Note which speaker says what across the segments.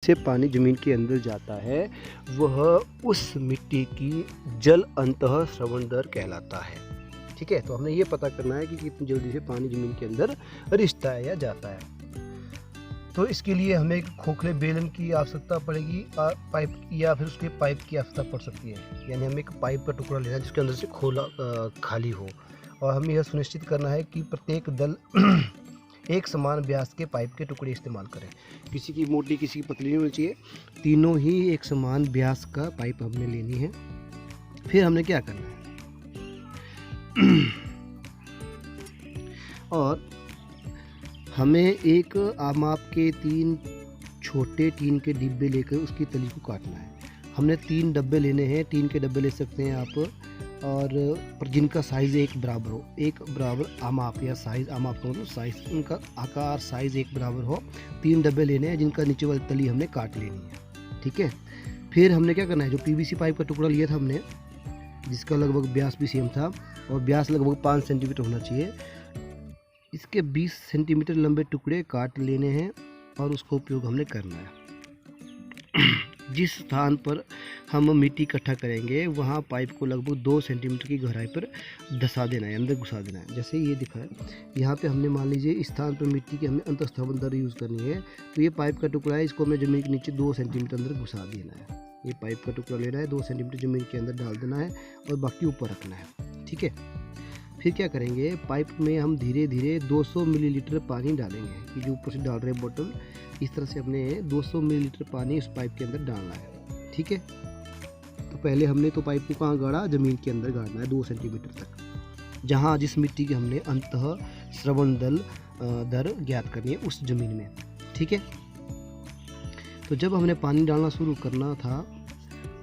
Speaker 1: से पानी ज़मीन के अंदर जाता है वह उस मिट्टी की जल अंतः श्रवण दर कहलाता है। ठीक है, तो हमने ये पता करना है कि कितनी जल्दी से पानी ज़मीन के अंदर रिश्ता है या जाता है। तो इसके लिए हमें एक खोखले बेलन की आवश्यकता पड़ेगी, पाइप या फिर उसके पाइप की आवश्यकता पड़ सकती है। यानी हमें एक पाइप का टुकड़ा लेना है जिसके अंदर से खोला खाली हो, और हमें यह सुनिश्चित करना है कि प्रत्येक दल एक समान व्यास के पाइप के टुकड़े इस्तेमाल करें। किसी की मोटी किसी की पतली नहीं होनी चाहिए, तीनों ही एक समान व्यास का पाइप हमने लेनी है। फिर हमने क्या करना है और हमें एक माप के 3 छोटे टीन के डिब्बे लेकर उसकी तली को काटना है। हमने 3 डब्बे लेने हैं, टीन के डब्बे ले सकते हैं आप, और पर जिनका साइज़ एक बराबर हो, एक बराबर आमाप या साइज़, आमाप का मतलब साइज़, उनका आकार साइज़ एक बराबर हो। 3 डब्बे लेने हैं जिनका नीचे वाली तली हमने काट लेनी है। ठीक है, फिर हमने क्या करना है, जो पीवीसी पाइप का टुकड़ा लिया था हमने, जिसका लगभग व्यास भी सेम था और व्यास लगभग 5 सेंटीमीटर होना चाहिए, इसके 20 सेंटीमीटर लंबे टुकड़े काट लेने हैं और उसका उपयोग हमने करना है। जिस स्थान पर हम मिट्टी इकट्ठा करेंगे वहाँ पाइप को लगभग 2 सेंटीमीटर की गहराई पर धंसा देना है, अंदर घुसा देना है। जैसे ये दिखा है, यहाँ पे हमने मान लीजिए इस स्थान पर मिट्टी की हमें अंतःस्थापन दर यूज़ करनी है। तो ये पाइप का टुकड़ा है, इसको हमें ज़मीन के नीचे 2 सेंटीमीटर अंदर घुसा देना है। ये पाइप का टुकड़ा लेना है, 2 सेंटीमीटर ज़मीन के अंदर डाल देना है और बाकी ऊपर रखना है। ठीक है, फिर क्या करेंगे, पाइप में हम धीरे धीरे 200 मिलीलीटर पानी डालेंगे। कि जो ऊपर से डाल रहे हैं बोतल, इस तरह से हमने 200 मिलीलीटर पानी उस पाइप के अंदर डालना है। ठीक है, तो पहले हमने तो पाइप को कहाँ गाड़ा, ज़मीन के अंदर गाड़ना है 2 सेंटीमीटर तक, जहाँ जिस मिट्टी की हमने अंतः श्रवण दर ज्ञात करनी है उस ज़मीन में। ठीक है, तो जब हमने पानी डालना शुरू करना था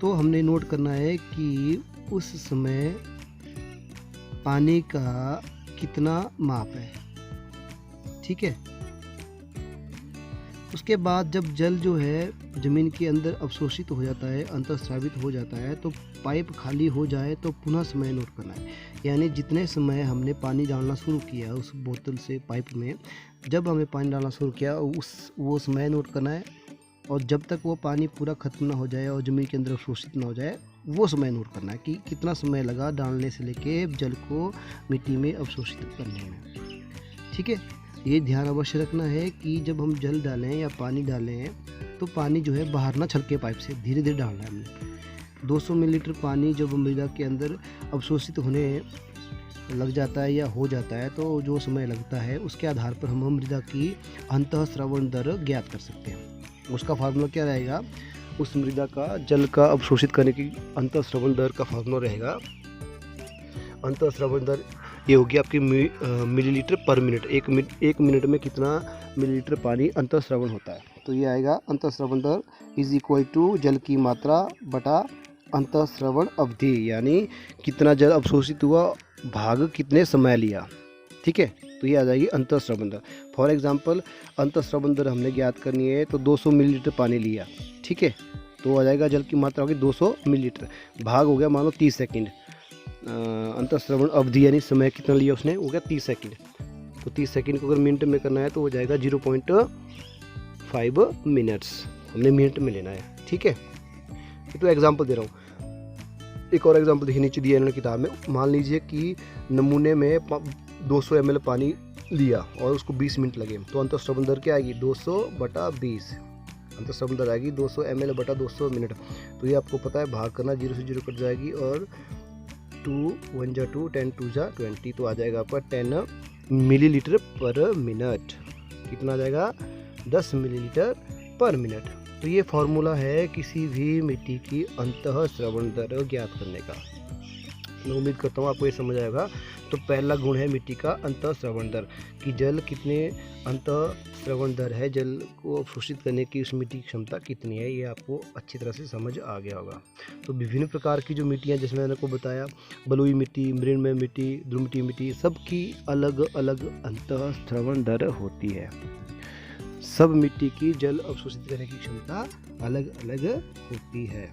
Speaker 1: तो हमने नोट करना है कि उस समय पानी का कितना माप है। ठीक है, उसके बाद जब जल जो है ज़मीन के अंदर अवशोषित हो जाता है, अंतःस्रावित हो जाता है, तो पाइप खाली हो जाए तो पुनः समय नोट करना है। यानी जितने समय हमने पानी डालना शुरू किया उस बोतल से पाइप में, जब हमें पानी डालना शुरू किया वो समय नोट करना है, और जब तक वो पानी पूरा ख़त्म ना हो जाए और ज़मीन के अंदर अवशोषित ना हो जाए वो समय नोट करना है कि कितना समय लगा डालने से लेके जल को मिट्टी में अवशोषित करने में। ठीक है, ये ध्यान अवश्य रखना है कि जब हम जल डालें या पानी डालें तो पानी जो है बाहर ना छलके, पाइप से धीरे धीरे डालना है हमने। 200 मिलीलीटर पानी जब मृदा के अंदर अवशोषित होने लग जाता है या हो जाता है तो जो समय लगता है उसके आधार पर हम मृदा की अंतःस्रावण दर ज्ञात कर सकते हैं। उसका फार्मूला क्या रहेगा, उस मृदा का जल का अवशोषित करने की अंतःस्रावण दर का फार्मूला रहेगा, अंतःस्रावण दर ये होगी आपकी मिलीलीटर पर मिनट। एक मिनट में कितना मिलीलीटर पानी अंतःस्रावण होता है, तो ये आएगा अंतःस्रावण दर इज इक्वल टू जल की मात्रा बटा अंतःस्रावण अवधि, यानी कितना जल अवशोषित हुआ भाग कितने समय लिया। ठीक है, तो ये आ जाएगी अंतःस्रावण दर। फॉर एग्जांपल अंतःस्रावण दर हमने ज्ञात करनी है तो 200 मिलीलीटर पानी लिया। ठीक है, तो आ जाएगा जल की मात्रा होगी 200 मिलीलीटर, भाग हो गया मान लो 30 सेकंड। अंतःस्रावण अवधि यानी समय कितना लिया उसने, हो गया 30 सेकंड। तो 30 सेकंड को अगर मिनट में करना है तो हो जाएगा 0.5 मिनट्स, हमने मिनट में लेना है। ठीक है, तो एग्जांपल दे रहा हूँ। एक और एग्जांपल देखिए नीचे दिया इन्होंने किताब में। मान लीजिए कि नमूने में 200 ml पानी लिया और उसको 20 मिनट लगे, तो अंतःस्रावण दर क्या आएगी, 200/20। अंतःस्रावण दर आएगी 200 ml बटा 200 मिनट। तो ये आपको पता है, भाग करना, 0 से 0 कट जाएगी और 2 1 जा 2 10 2 जा 20, तो आ जाएगा आपका 10 मिलीलीटर पर मिनट। कितना आ जाएगा, 10 मिलीलीटर पर मिनट। तो ये फार्मूला है किसी भी मिट्टी की अंतःस्रावण दर ज्ञात करने का। मैं उम्मीद करता हूँ आपको ये समझ आएगा। तो पहला गुण है मिट्टी का अंतःस्रावण दर, कि जल कितने अंतःस्रावण दर है, जल को अवशोषित करने की उस मिट्टी की क्षमता कितनी है, ये आपको अच्छी तरह से समझ आ गया होगा। तो विभिन्न प्रकार की जो मिट्टियाँ, जैसे मैंने आपको बताया, बलुई मिट्टी, मृणमय मिट्टी, ध्रुवीय मिट्टी, सबकी अलग अलग अंतःस्रावण दर होती है। सब मिट्टी की जल अवशोषित करने की क्षमता अलग अलग होती है।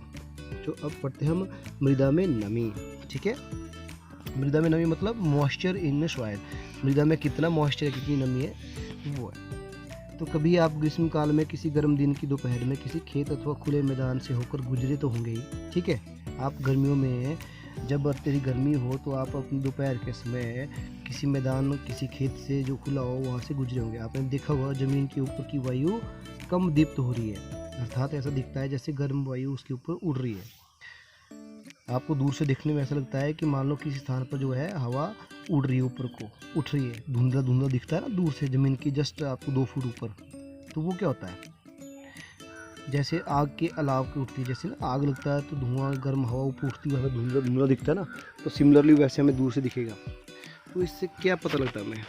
Speaker 1: जो अब पढ़ते हैं हम मृदा में नमी। ठीक है, मृदा में नमी मतलब मॉइस्चर इन सॉइल, मृदा में कितना मॉइस्चर, कितनी नमी है वो है। तो कभी आप ग्रीष्मकाल में किसी गर्म दिन की दोपहर में किसी खेत अथवा खुले मैदान से होकर गुजरे तो होंगे ही, ठीक है। आप गर्मियों में जब अत्यधिक गर्मी हो तो आप अपनी दोपहर के समय किसी मैदान, किसी खेत से जो खुला हो वहाँ से गुजरे होंगे। आपने देखा होगा ज़मीन के ऊपर की वायु कम दीप्त हो रही है, अर्थात ऐसा दिखता है जैसे गर्म वायु उसके ऊपर उड़ रही है। आपको दूर से देखने में ऐसा लगता है कि मान लो किसी स्थान पर जो है हवा उड़ रही है, ऊपर को उठ रही है, धुंधला धुंधला दिखता है ना दूर से ज़मीन की जस्ट आपको 2 फुट ऊपर। तो वो क्या होता है, जैसे आग के अलाव के उठती है, जैसे ना आग लगता है तो धुआं गर्म हवा ऊपर उठती है, हमें धुंधला धुंधला दिखता है ना, तो सिमिलरली वैसे हमें दूर से दिखेगा। तो इससे क्या पता लगता है हमें,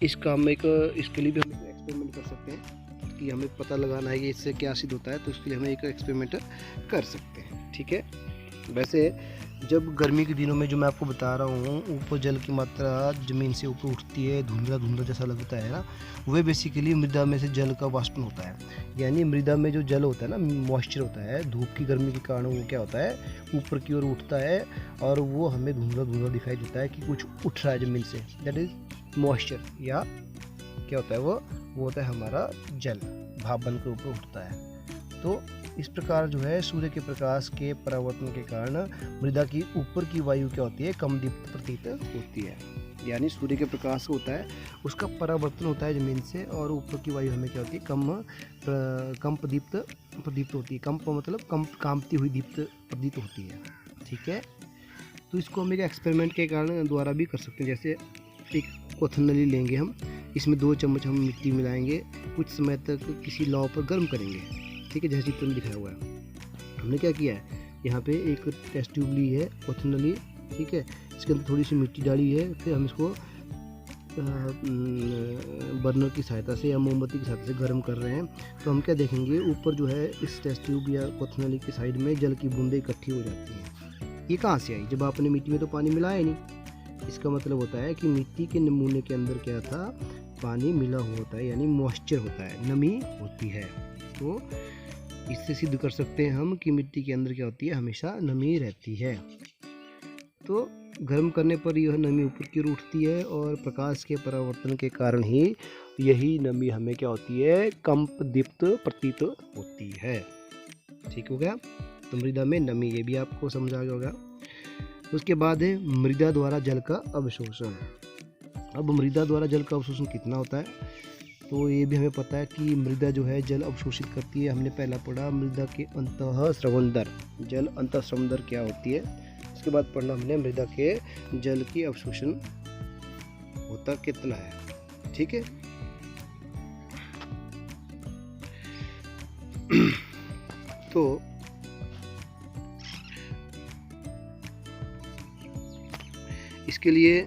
Speaker 1: इस काम में इसके लिए भी हम एक्सपेरिमेंट कर सकते हैं कि हमें पता लगाना है कि इससे क्या सिद्ध होता है। तो इसके लिए हमें एक एक्सपेरिमेंट कर सकते हैं, ठीक है। वैसे जब गर्मी के दिनों में जो मैं आपको बता रहा हूँ, ऊपर जल की मात्रा ज़मीन से ऊपर उठती है, धुंधला धुंधला जैसा लगता है ना, वह बेसिकली मृदा में से जल का वाष्पन होता है। यानी मृदा में जो जल होता है ना, मॉइस्चर होता है, धूप की गर्मी के कारण वो क्या होता है, ऊपर की ओर उठता है और वो हमें धुंधला धुंधला दिखाई देता है कि कुछ उठ रहा है ज़मीन से। दैट इज़ मॉइस्चर, या क्या होता है वो होता है हमारा जल, भाप बनकर ऊपर उठता है। तो इस प्रकार जो है सूर्य के प्रकाश के परावर्तन के कारण मृदा की ऊपर की वायु क्या होती है, कम दीप्त प्रतीत होती है। यानी सूर्य के प्रकाश होता है, उसका परावर्तन होता है ज़मीन से, और ऊपर की वायु हमें क्या होती है, कम प्रदीप्त होती है। कम मतलब कम कामती हुई दीप्त प्रतीत होती है, ठीक है। तो इसको हम एक एक्सपेरिमेंट के कारण द्वारा भी कर सकते हैं। जैसे एक कोथनली लेंगे हम, इसमें 2 चम्मच हम मिट्टी मिलाएंगे, कुछ समय तक किसी लौ पर गर्म करेंगे, ठीक है, जैसे चित्र में दिखाया हुआ है। हमने क्या किया है, यहाँ पे एक टेस्ट ट्यूब ली है कोथनली, ठीक है, इसके अंदर थोड़ी सी मिट्टी डाली है, फिर हम इसको बर्नर की सहायता से या मोमबत्ती की सहायता से गर्म कर रहे हैं। तो हम क्या देखेंगे, ऊपर जो है इस टेस्ट ट्यूब या कोथनली की साइड में जल की बूंदें इकट्ठी हो जाती हैं। ये कहाँ से आई, जब आपने मिट्टी में तो पानी मिलाया नहीं। इसका मतलब होता है कि मिट्टी के नमूने के अंदर क्या था, पानी मिला हुआ होता है, यानी मॉइस्चर होता है, नमी होती है। तो इससे सिद्ध कर सकते हैं हम कि मिट्टी के अंदर क्या होती है, हमेशा नमी रहती है। तो गर्म करने पर यह नमी ऊपर की ओर उठती है, और प्रकाश के परावर्तन के कारण ही यही नमी हमें क्या होती है, कंप दीप्त प्रतीत होती है। ठीक हो गया। तो मृदा में नमी, ये भी आपको समझ आ गया होगा। उसके बाद है मृदा द्वारा जल का अवशोषण। अब मृदा द्वारा जल का अवशोषण कितना होता है, तो ये भी हमें पता है कि मृदा जो है जल अवशोषित करती है। हमने पहला पढ़ा मृदा के अंतःस्रवण दर, जल अंतःस्रवण दर क्या होती है। उसके बाद पढ़ना हमने मृदा के जल की अवशोषण होता कितना है, ठीक है। तो इसके लिए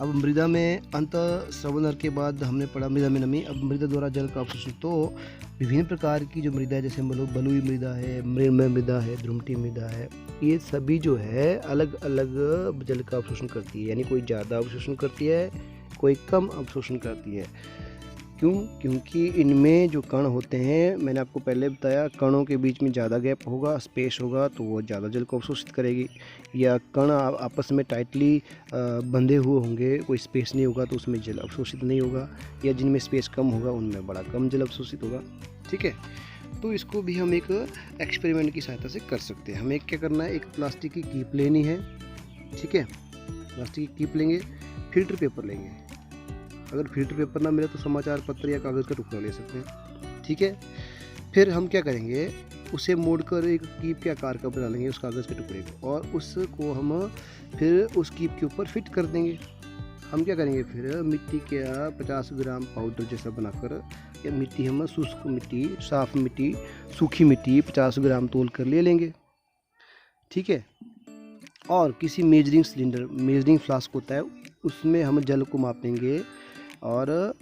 Speaker 1: अब मृदा में अंतःस्रवण दर के बाद हमने पढ़ा मृदा में नमी। अब मृदा द्वारा जल का अवशोषण, तो विभिन्न प्रकार की जो मृदा है, जैसे बलुई मृदा है, मृण्मय मृदा है, ध्रुमटी मृदा है, ये सभी जो है अलग अलग जल का अवशोषण करती है। यानी कोई ज़्यादा अवशोषण करती है, कोई कम अवशोषण करती है। क्यों? क्योंकि इनमें जो कण होते हैं, मैंने आपको पहले बताया, कणों के बीच में ज़्यादा गैप होगा, स्पेस होगा, तो वो ज़्यादा जल को अवशोषित करेगी। या कण आपस में टाइटली बंधे हुए होंगे, कोई स्पेस नहीं होगा, तो उसमें जल अवशोषित नहीं होगा। या जिनमें स्पेस कम होगा उनमें बड़ा कम जल अवशोषित होगा, ठीक है। तो इसको भी हम एक एक्सपेरिमेंट की सहायता से कर सकते हैं। हमें क्या करना है, एक प्लास्टिक की कीप लेनी है, ठीक है। प्लास्टिक की कीप लेंगे, फिल्टर पेपर लेंगे। अगर फिल्टर पेपर ना मिले तो समाचार पत्र या कागज़ का टुकड़ा ले सकते हैं, ठीक है। फिर हम क्या करेंगे, उसे मोड़कर एक कीप के आकार का बना लेंगे उस कागज़ के टुकड़े को, और उसको हम फिर उस कीप के ऊपर फिट कर देंगे। हम क्या करेंगे, फिर मिट्टी के 50 ग्राम पाउडर जैसा बनाकर, या मिट्टी हम शुष्क मिट्टी, साफ मिट्टी, सूखी मिट्टी 50 ग्राम तोल कर ले लेंगे, ठीक है। और किसी मेजरिंग सिलेंडर, मेजरिंग फ्लास्क होता है, उसमें हम जल को मापेंगे और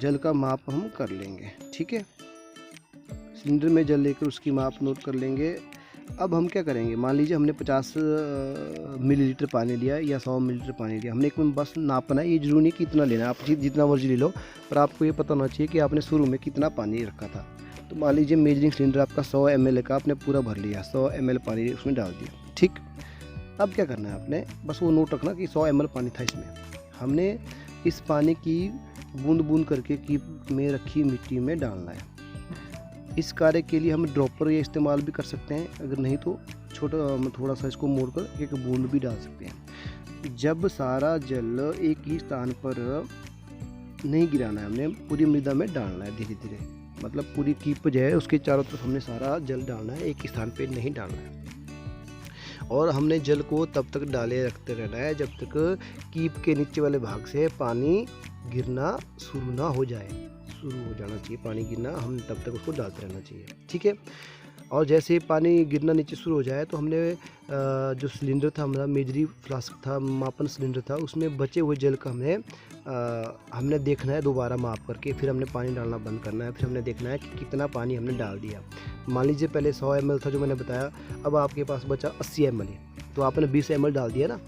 Speaker 1: जल का माप हम कर लेंगे, ठीक है। सिलेंडर में जल लेकर उसकी माप नोट कर लेंगे। अब हम क्या करेंगे, मान लीजिए हमने 50 मिलीलीटर पानी लिया या 100 मिलीलीटर पानी लिया, हमने एक में बस नापना है। ये जरूरी नहीं कि इतना लेना है, आप जितना मर्जी ले लो, पर आपको ये पता होना चाहिए कि आपने शुरू में कितना पानी रखा था। तो मान लीजिए मेजरिंग सिलेंडर आपका 100 ml का, आपने पूरा भर लिया, 100 ml पानी उसमें डाल दिया, ठीक। अब क्या करना है आपने, बस वो नोट रखना कि 100 ml पानी था इसमें। हमने इस पानी की बूंद बूंद करके कीप में रखी मिट्टी में डालना है। इस कार्य के लिए हम ड्रॉपर या इस्तेमाल भी कर सकते हैं, अगर नहीं तो छोटा थोड़ा सा इसको मोड़कर एक बूंद भी डाल सकते हैं। जब सारा जल एक ही स्थान पर नहीं गिराना है, हमने पूरी मृदा में डालना है धीरे धीरे, मतलब पूरी कीप जो है उसके चारों तरफ हमने सारा जल डालना है, एक ही स्थान पे नहीं डालना है। और हमने जल को तब तक डाले रखते रहना है जब तक कीप के नीचे वाले भाग से पानी गिरना शुरू ना हो जाए। शुरू हो जाना चाहिए पानी गिरना, हम तब तक उसको डालते रहना चाहिए, ठीक है। और जैसे ही पानी गिरना नीचे शुरू हो जाए तो हमने जो सिलेंडर था हमारा, मेजरी फ्लास्क था, मापन सिलेंडर था, उसमें बचे हुए जल का हमने देखना है दोबारा माप करके, फिर हमने पानी डालना बंद करना है। फिर हमने देखना है कि कितना पानी हमने डाल दिया। मान लीजिए पहले 100 ml था जो मैंने बताया, अब आपके पास बचा 80 ml है, तो आपने 20 ml डाल दिया ना,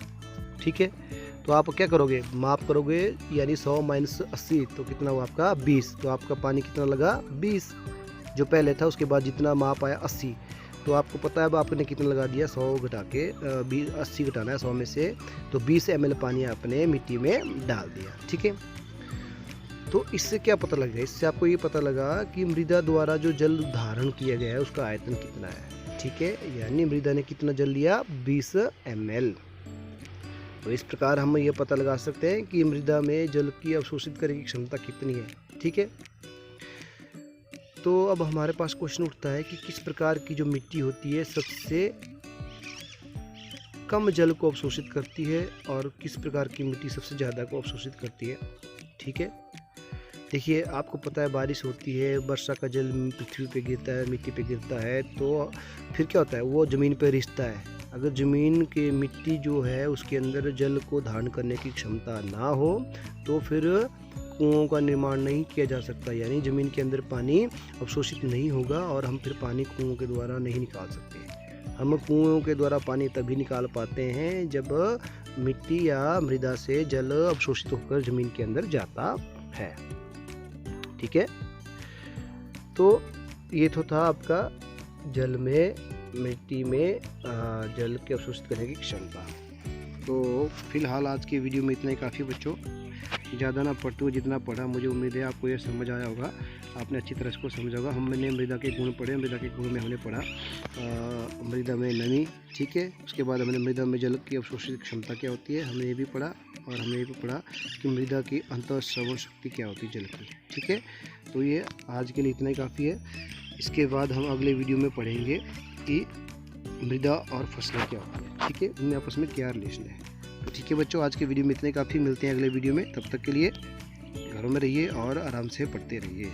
Speaker 1: ठीक है। तो आप क्या करोगे, माप करोगे, यानी 100 - 80 तो कितना हुआ आपका 20, तो आपका पानी कितना लगा 20 जो पहले था, उसके बाद जितना माप आया 80, तो आपको पता है अब आपने कितना लगा दिया, 100 घटा के 80 घटाना है 100 में से, तो 20 ml पानी आपने मिट्टी में डाल दिया, ठीक है। तो इससे क्या पता लग गया, इससे आपको ये पता लगा कि मृदा द्वारा जो जल धारण किया गया है उसका आयतन कितना है, ठीक है। यानी मृदा ने कितना जल लिया 20 ml। तो इस प्रकार हम ये पता लगा सकते हैं कि मृदा में जल की अवशोषित करने की क्षमता कितनी है, ठीक है। तो अब हमारे पास क्वेश्चन उठता है कि किस प्रकार की जो मिट्टी होती है सबसे कम जल को अवशोषित करती है और किस प्रकार की मिट्टी सबसे ज़्यादा को अवशोषित करती है, ठीक है। देखिए आपको पता है बारिश होती है, वर्षा का जल पृथ्वी पे गिरता है, मिट्टी पे गिरता है, तो फिर क्या होता है, वो ज़मीन पे रिसता है। अगर ज़मीन की मिट्टी जो है उसके अंदर जल को धारण करने की क्षमता ना हो तो फिर कुओं का निर्माण नहीं किया जा सकता, यानी ज़मीन के अंदर पानी अवशोषित नहीं होगा और हम फिर पानी कुओं के द्वारा नहीं निकाल सकते। हम कुओं के द्वारा पानी तभी निकाल पाते हैं जब मिट्टी या मृदा से जल अवशोषित होकर ज़मीन के अंदर जाता है, ठीक है। तो ये तो था आपका जल में, मिट्टी में जल के अवशोषित करने की क्षमता। तो फिलहाल आज की वीडियो में इतना ही काफ़ी बच्चों, ज़्यादा ना पढ़ते हुए जितना पढ़ा मुझे उम्मीद है आपको ये समझ आया होगा, आपने अच्छी तरह इसको समझा होगा। हमने मृदा के गुण पढ़े, मृदा के गुण में हमने पढ़ा मृदा में नमी, ठीक है। उसके बाद हमने मृदा में जल की अवशोषित क्षमता क्या होती है हमने ये भी पढ़ा, और हमने ये भी पढ़ा कि मृदा की अंतःस्रवण शक्ति क्या होती है जल की, ठीक है। तो ये आज के लिए इतना ही काफ़ी है। इसके बाद हम अगले वीडियो में पढ़ेंगे कि मृदा और फसलें क्या होती है, ठीक है, उनमें आपस में क्या रिलेशन है। तो ठीक है बच्चों, आज के वीडियो में इतने काफ़ी, मिलते हैं अगले वीडियो में, तब तक के लिए घरों में रहिए और आराम से पढ़ते रहिए।